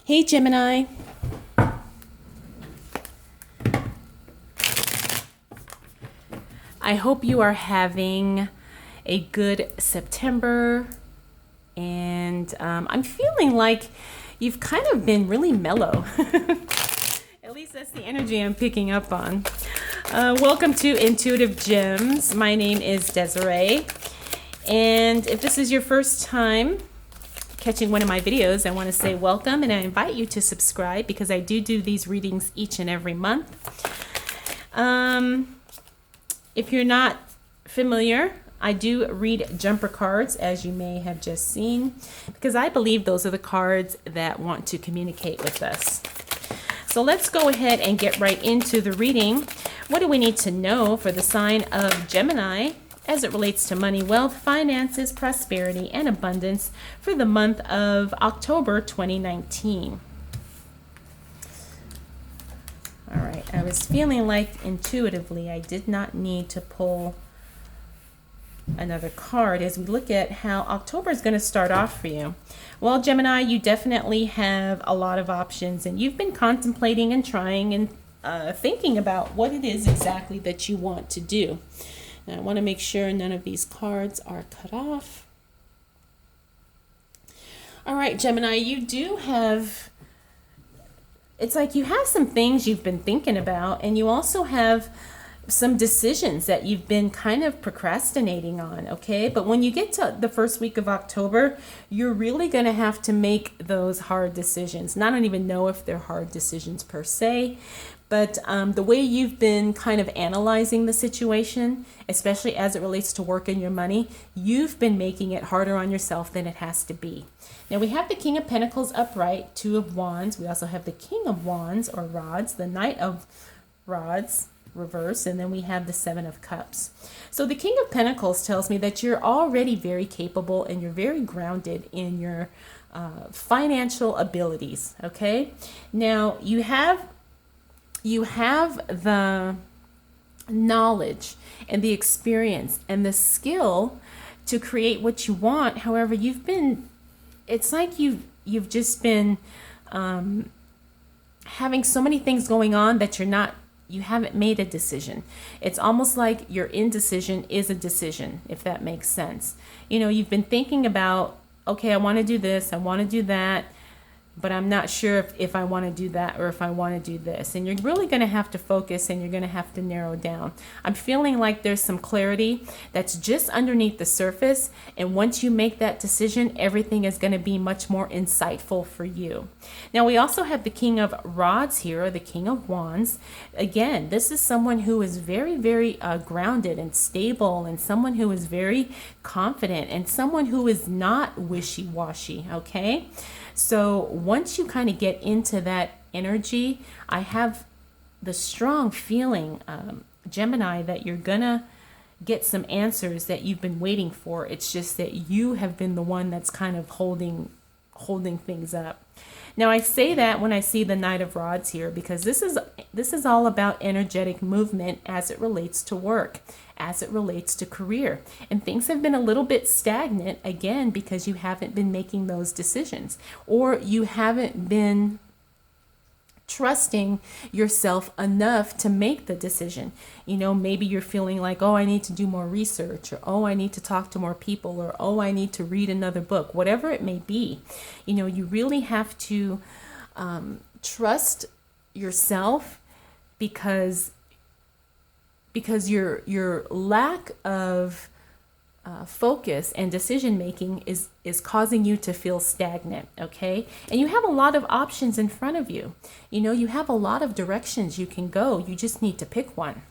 Hey Gemini, I hope you are having a good September, and I'm feeling like you've kind of been really mellow. At least that's the energy I'm picking up on. Welcome to Intuitive Gems. My name is Desiree, and if this is your first time catching one of my videos, I want to say welcome, and I invite you to subscribe because I do these readings each and every month. If you're not familiar, I do read jumper cards, as you may have just seen, because I believe those are the cards that want to communicate with us. So let's go ahead and get right into the reading. What do we need to know for the sign of Gemini as it relates to money, wealth, finances, prosperity, and abundance for the month of October 2019? All right, I was feeling like intuitively I did not need to pull another card as we look at how October is going to start off for you. Well, Gemini, you definitely have a lot of options, and you've been contemplating and trying and thinking about what it is exactly that you want to do. And I want to make sure none of these cards are cut off. All right, Gemini, you do have, it's like you have some things you've been thinking about, and you also have some decisions that you've been kind of procrastinating on, okay? But when you get to the first week of October, you're really going to have to make those hard decisions. And I don't even know if they're hard decisions per se, but the way you've been kind of analyzing the situation, especially as it relates to work and your money, you've been making it harder on yourself than it has to be. Now we have the King of Pentacles upright, Two of Wands. We also have the King of Wands or Rods, the Knight of Rods reverse, and then we have the Seven of Cups. So the King of Pentacles tells me that you're already very capable and you're very grounded in your financial abilities, okay? Now you have the knowledge and the experience and the skill to create what you want. However, it's like you've just been having so many things going on that you haven't made a decision. It's almost like your indecision is a decision, if that makes sense. You know, you've been thinking about, okay, I want to do this, I want to do that, but I'm not sure if I want to do that or if I want to do this. And you're really going to have to focus and you're going to have to narrow down. I'm feeling like there's some clarity that's just underneath the surface. And once you make that decision, everything is going to be much more insightful for you. Now, we also have the King of Rods here, or the King of Wands. Again, this is someone who is very, very grounded and stable, and someone who is very confident, and someone who is not wishy-washy, okay? So once you kind of get into that energy, I have the strong feeling, Gemini, that you're gonna get some answers that you've been waiting for. It's just that you have been the one that's kind of holding things up. Now I say that when I see the Knight of Rods here, because this is all about energetic movement as it relates to work, as it relates to career. And things have been a little bit stagnant, again, because you haven't been making those decisions, or you haven't been trusting yourself enough to make the decision. You know, maybe you're feeling like, oh, I need to do more research, or oh, I need to talk to more people, or oh, I need to read another book, whatever it may be. You know, you really have to trust yourself, because your lack of focus and decision making is causing you to feel stagnant, okay? And you have a lot of options in front of you. You know, you have a lot of directions you can go. You just need to pick one.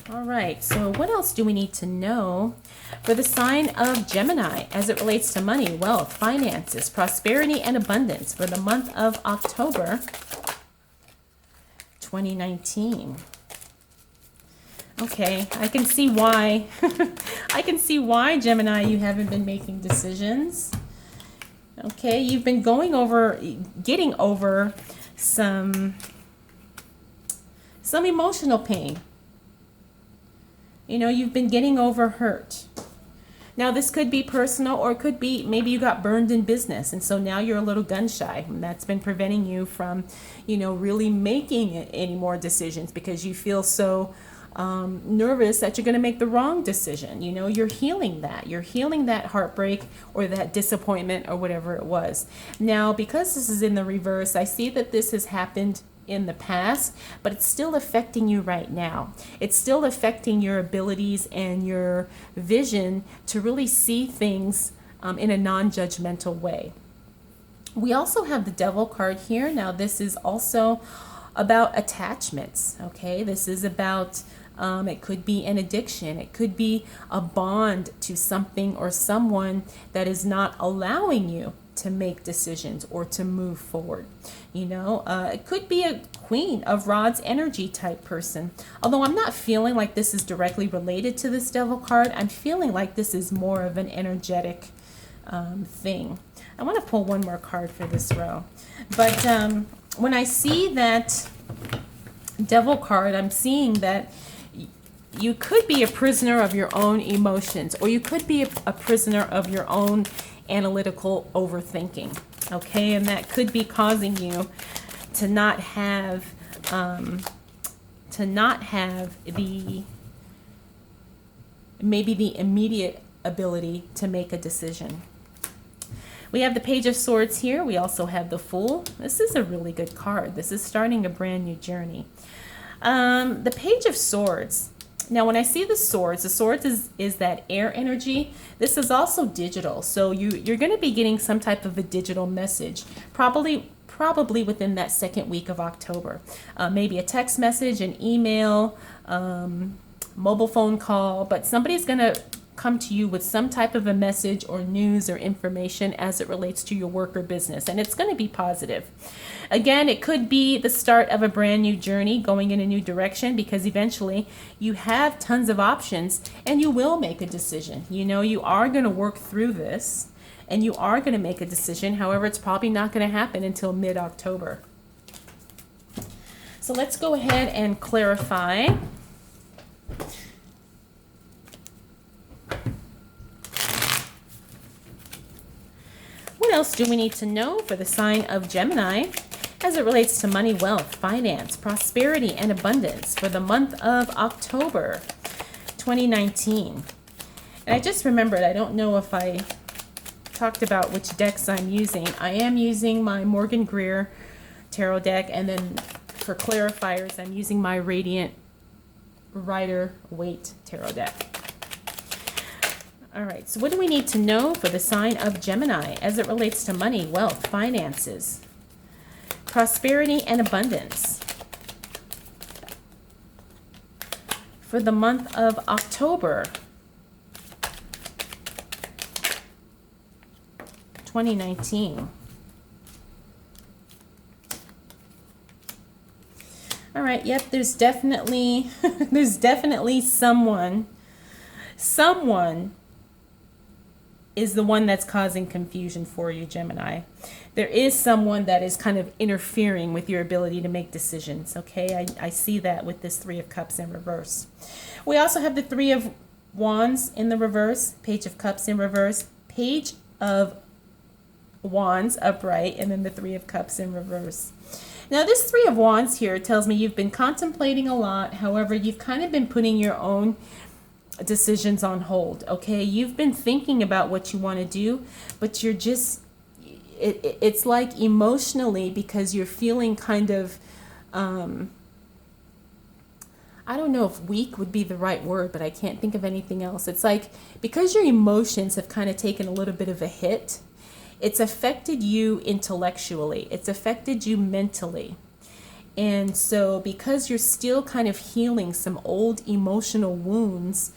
All right, so what else do we need to know for the sign of Gemini as it relates to money, wealth, finances, prosperity, and abundance for the month of October 2019? Okay, I can see why. I can see why, Gemini, you haven't been making decisions. Okay, you've been getting over some emotional pain. You know, you've been getting over hurt. Now, this could be personal, or it could be maybe you got burned in business, and so now you're a little gun shy, and that's been preventing you from, really making any more decisions because you feel so nervous that you're going to make the wrong decision. You're healing that. You're healing that heartbreak or that disappointment or whatever it was. Now, because this is in the reverse, I see that this has happened in the past, but it's still affecting you right now. It's still affecting your abilities and your vision to really see things in a non-judgmental way. We also have the Devil card here. Now, this is also about attachments, okay? This is about, it could be an addiction. It could be a bond to something or someone that is not allowing you to make decisions or to move forward. It could be a Queen of Rods energy type person. Although I'm not feeling like this is directly related to this Devil card, I'm feeling like this is more of an energetic thing. I want to pull one more card for this row. But when I see that Devil card, I'm seeing that you could be a prisoner of your own emotions, or you could be a prisoner of your own analytical overthinking, okay? And that could be causing you to not have the immediate ability to make a decision. We have the Page of Swords here. We also have the Fool. This is a really good card. This is starting a brand new journey. The Page of Swords. Now, when I see the swords is that air energy. This is also digital. So you're going to be getting some type of a digital message, probably within that second week of October. Maybe a text message, an email, mobile phone call, but somebody's going to come to you with some type of a message or news or information as it relates to your work or business, and it's going to be positive. Again, it could be the start of a brand new journey going in a new direction, because eventually you have tons of options and you will make a decision. You are going to work through this and you are going to make a decision. However, it's probably not going to happen until mid-October. So let's go ahead and clarify. What else do we need to know for the sign of Gemini as it relates to money, wealth, finance, prosperity, and abundance for the month of October 2019? And I just remembered, I don't know if I talked about which decks I'm using. I am using my Morgan Greer tarot deck, and then for clarifiers, I'm using my Radiant Rider-Waite tarot deck. All right, so what do we need to know for the sign of Gemini as it relates to money, wealth, finances, prosperity, and abundance for the month of October 2019? All right, yep, there's definitely someone is the one that's causing confusion for you, Gemini. There is someone that is kind of interfering with your ability to make decisions, okay? I see that with this Three of Cups in reverse. We also have the Three of Wands in the reverse, Page of Cups in reverse, Page of Wands upright, and then the Three of Cups in reverse. Now, this Three of Wands here tells me you've been contemplating a lot. However, you've kind of been putting your own decisions on hold, okay? You've been thinking about what you want to do, but you're just, it's like emotionally, because you're feeling kind of, I don't know if weak would be the right word, but I can't think of anything else. It's like, because your emotions have kind of taken a little bit of a hit, it's affected you intellectually, it's affected you mentally. And so because you're still kind of healing some old emotional wounds,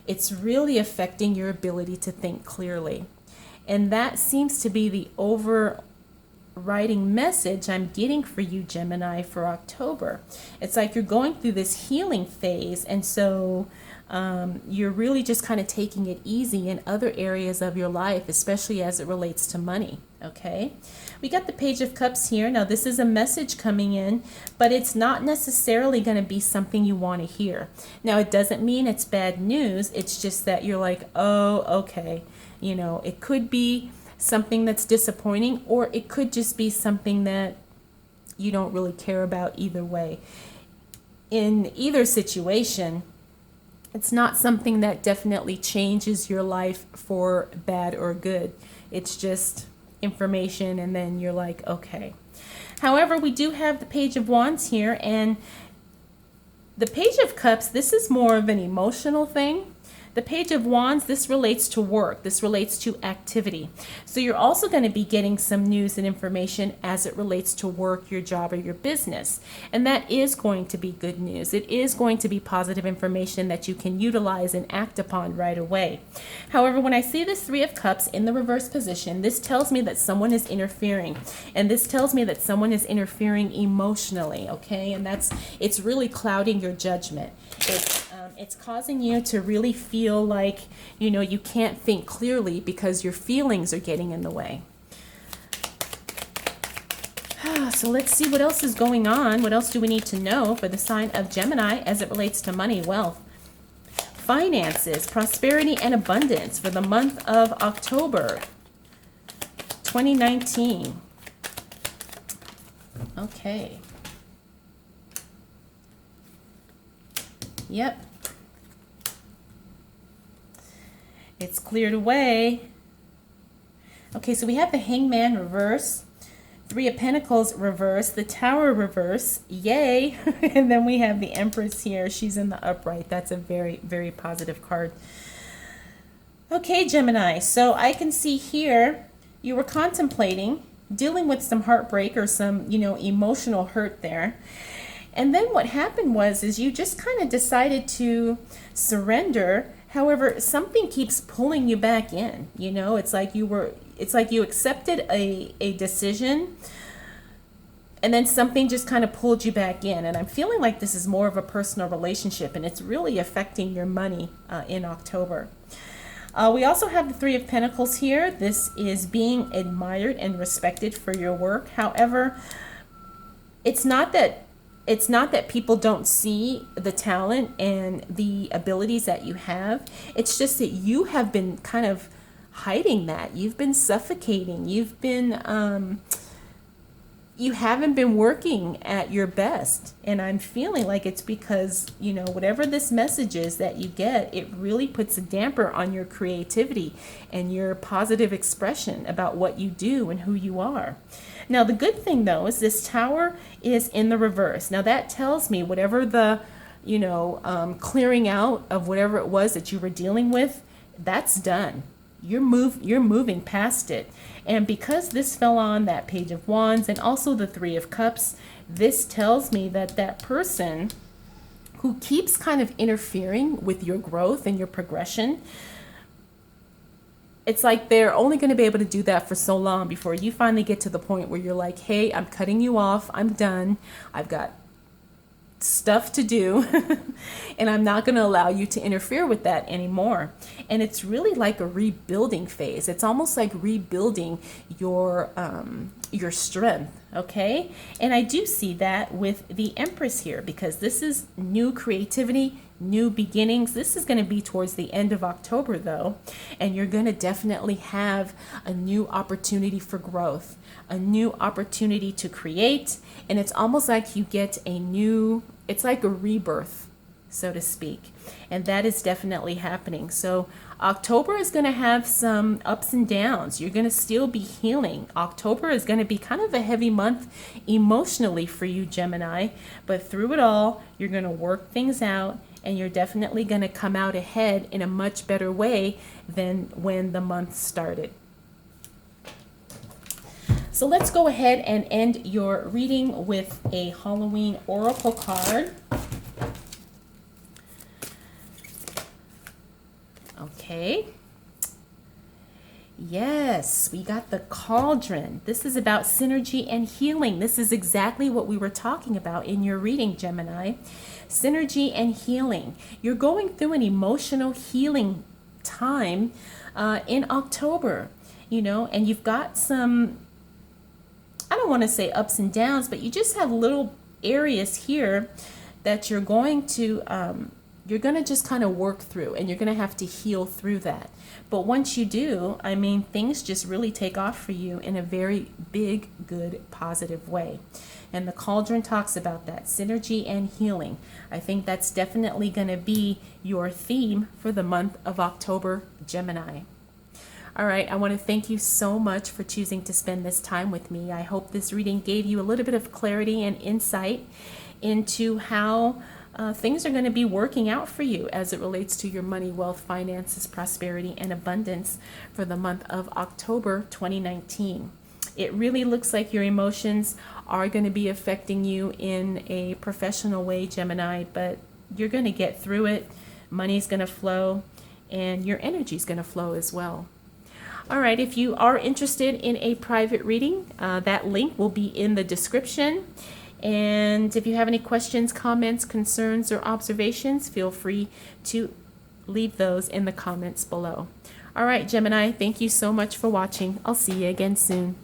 it's really affecting your ability to think clearly. And that seems to be the overriding message I'm getting for you, Gemini, for October. It's like you're going through this healing phase, and so you're really just kind of taking it easy in other areas of your life, especially as it relates to money. Okay, we got the Page of Cups here. Now, this is a message coming in, but it's not necessarily going to be something you want to hear. Now, it doesn't mean it's bad news. It's just that you're like, oh, okay. You know, it could be something that's disappointing, or it could just be something that you don't really care about either way. In either situation, it's not something that definitely changes your life for bad or good. It's just information, and then you're like, okay. However, we do have the Page of Wands here, and the Page of Cups, this is more of an emotional thing. The Page of Wands, this relates to work. This relates to activity. So you're also going to be getting some news and information as it relates to work, your job, or your business. And that is going to be good news. It is going to be positive information that you can utilize and act upon right away. However, when I see this Three of Cups in the reverse position, this tells me that someone is interfering. And this tells me that someone is interfering emotionally, okay? And it's really clouding your judgment. It's causing you to really feel like, you know, you can't think clearly because your feelings are getting in the way. So let's see what else is going on. What else do we need to know for the sign of Gemini as it relates to money, wealth, finances, prosperity, and abundance for the month of October 2019? Okay. Yep. It's cleared away. Okay, so we have the Hangman reverse, Three of Pentacles reverse, the Tower reverse, yay. And then we have the Empress here. She's in the upright. That's a very, very positive card. Okay, Gemini, so I can see here you were contemplating dealing with some heartbreak or some, you know, emotional hurt there. And then what happened is you just kind of decided to surrender. However, something keeps pulling you back in. You know, it's like you accepted a decision, and then something just kind of pulled you back in. And I'm feeling like this is more of a personal relationship, and it's really affecting your money in October. We also have the Three of Pentacles here. This is being admired and respected for your work. However, it's not that people don't see the talent and the abilities that you have. It's just that you have been kind of hiding that. You've been suffocating. You've been, you haven't been working at your best. And I'm feeling like it's because, you know, whatever this message is that you get, it really puts a damper on your creativity and your positive expression about what you do and who you are. Now, the good thing, though, is this Tower is in the reverse. Now, that tells me whatever the, you know, clearing out of whatever it was that you were dealing with, that's done. You're moving past it. And because this fell on that Page of Wands and also the Three of Cups, this tells me that that person who keeps kind of interfering with your growth and your progression, it's like they're only going to be able to do that for so long before you finally get to the point where you're like, hey, I'm cutting you off. I'm done. I've got stuff to do and I'm not going to allow you to interfere with that anymore. And it's really like a rebuilding phase. It's almost like rebuilding your strength. Okay. And I do see that with the Empress here, because this is new creativity, new beginnings. This is going to be towards the end of October, though, and you're going to definitely have a new opportunity for growth, a new opportunity to create, and it's almost like you get it's like a rebirth, so to speak, and that is definitely happening. So October is going to have some ups and downs. You're going to still be healing. October is going to be kind of a heavy month emotionally for you, Gemini, but through it all, you're going to work things out, and you're definitely going to come out ahead in a much better way than when the month started. So let's go ahead and end your reading with a Halloween oracle card. Okay. Yes, we got the cauldron. This is about synergy and healing. This is exactly what we were talking about in your reading, Gemini. Synergy and healing. You're going through an emotional healing time in October, and you've got some, I don't want to say ups and downs, but you just have little areas here that you're going to just kind of work through, and you're going to have to heal through that. But once you do, things just really take off for you in a very big, good, positive way. And the cauldron talks about that, synergy and healing. I think that's definitely going to be your theme for the month of October, Gemini. All right, I want to thank you so much for choosing to spend this time with me. I hope this reading gave you a little bit of clarity and insight into how things are going to be working out for you as it relates to your money, wealth, finances, prosperity, and abundance for the month of October 2019. It really looks like your emotions are going to be affecting you in a professional way, Gemini, but you're going to get through it. Money's going to flow, and your energy is going to flow as well. All right, if you are interested in a private reading, that link will be in the description. And if you have any questions, comments, concerns, or observations, feel free to leave those in the comments below. All right, Gemini, thank you so much for watching. I'll see you again soon.